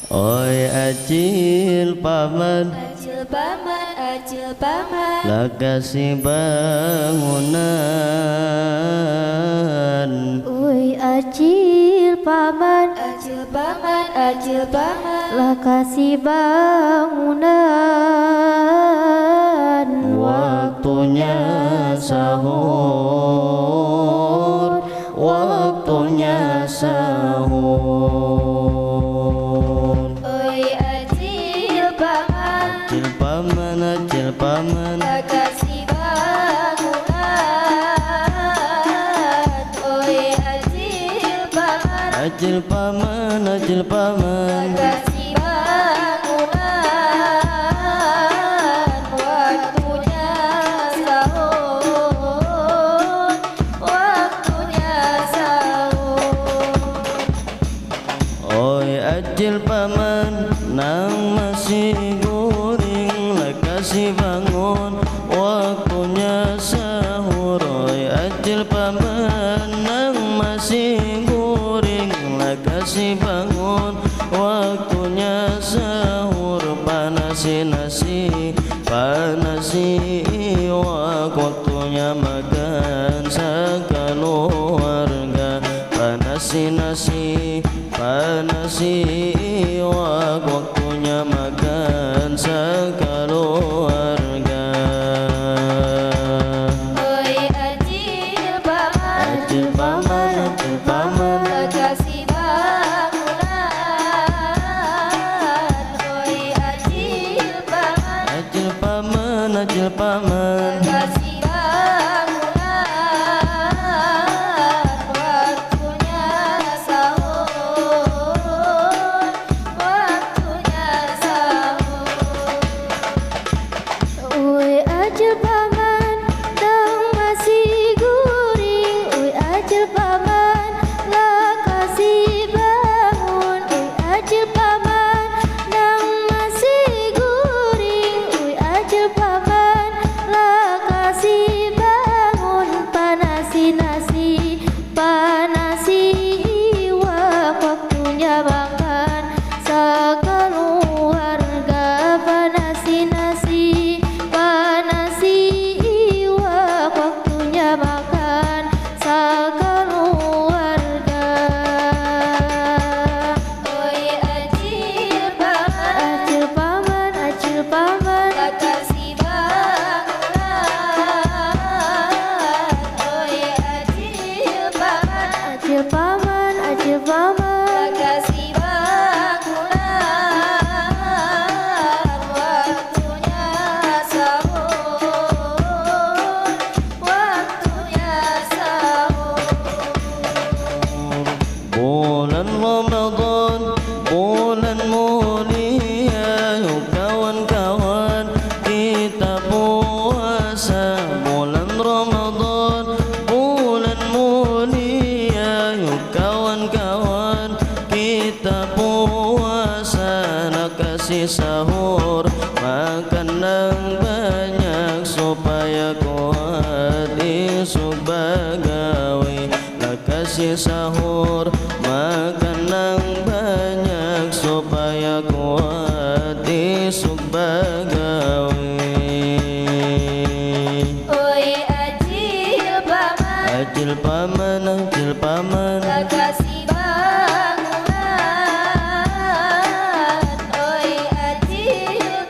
Oi acil paman, Acil paman, acil paman, lakasi bangunan. Ui acil paman, acil paman, acil paman, lakasi bangunan. Waktunya sahur, waktunya sahur. oi acil paman, Acil paman, acil paman, lakasi bangunan. Oi acil paman, acil paman, acil paman. lakasi bangunan. Waktunya sahur, waktunya sahur. Oi acil paman, nang masih guring, lakasi bangun, waktunya sahur. Oi acil paman, nang masih guring, lakasi bangun, waktunya sahur. Panasi nasi, panasi iwak, waktunya makan sekeluarga. Panasi nasi, panasi iwak, waktunya makan sekeluarga. Oi acil paman, Acil paman, acil paman, lakasi bangunan. Oi acil paman, acil paman, acil paman. lakasi bangunan. Waktunya sahur, waktunya sahur. Ui acil paman, nang masih guring. Ui acil paman, lakasi bangun. Ui acil paman, nang masih guring. Ui acil paman, lakasi bangun. Panasi nasi, panasi iwak, waktunya makan sekeluarga. Panasi nasi, panasi iwak, waktunya makan sekeluarga. Oi acil paman, Acil paman, acil paman, lakasi bangunan. Oi acil paman, acil paman, acil paman. lakasi bangunan. Waktunya sahur, waktunya sahur. Bulan Ramadan, bulan mulia, yuk kawan-kawan kita puasa. Bulan Ramadan, bulan mulia, yuk kawan-kawan kita puasa. Nak kasih sahur, makan yang banyak supaya kuat esok bagawe. Nak kasih sahur, makan yang banyak supaya kuat esok bagawe. Oi acil paman, Acil paman, acil paman, lakasi bangunan. Oi acil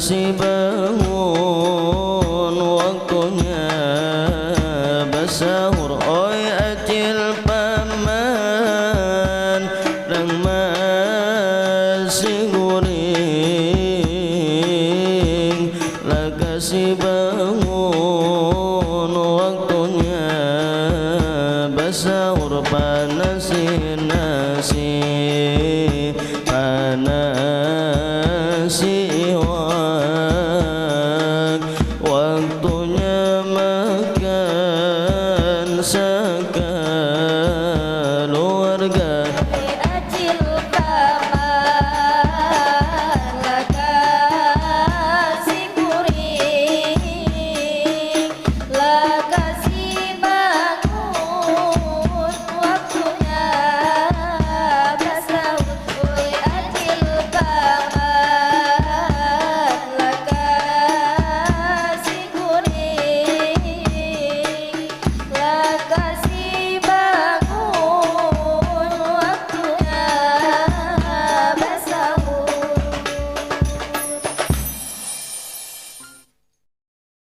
nasi bangun waktunya bersahur. Oi acil paman dan masih guring, lah kasih bangun waktunya bersahur. Panasi nasi panasi waktunya makan